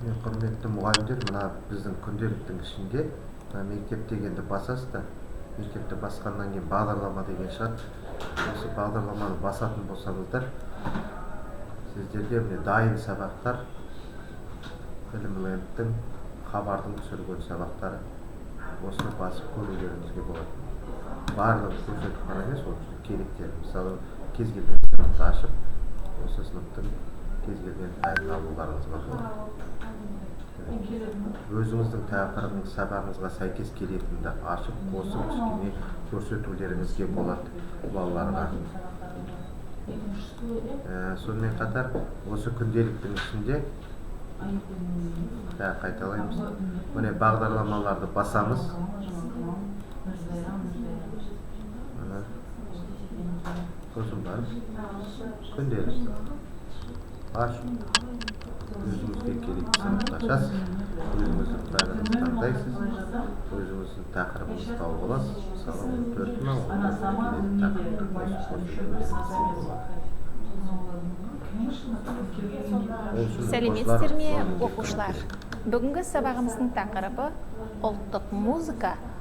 Құрметті мұғалімдер, мына біздің күнделіктің ішінде мектеп дегенді басасыз да, мектепті басқаннан кейін бағдарлама деген шығады. Осы бағдарламаны басатын болсаңыздар, сіздерге міне дайын сабақтар, білімленттің, хабардың түсірген сабақтары, осыны басып көрулеріңізге болады. Барлығы көрсетіп қана емес, ол керектер. Мысалы, кез келген сыныпты ашып, осы сыныптың кез келген пәнін алуларыңызға болады. Өзіңіздің тақырыбыңыз сабағыңызға сәйкес келетінді ашып, қосып, кішкене көрсетулеріңізге болады балаларға. Сонымен қатар, осы күнделіктің ішінде қайталаймыз. Міне бағдарламаларды басамыз. Сосын барып күнделікті ашып, өзіңізге керекті сыныпты ашасыз, өзіңіздің пәніңізді таңдайсыз, өзіңіздің тақырыбыңызды тауып аласыз. Мысалы, 14-ме, 14-ме келетін тақырыпты Сәлеметсіздер ме, оқушылар? Бүгінгі сабағымыздың тақырыбы ұлттық музыка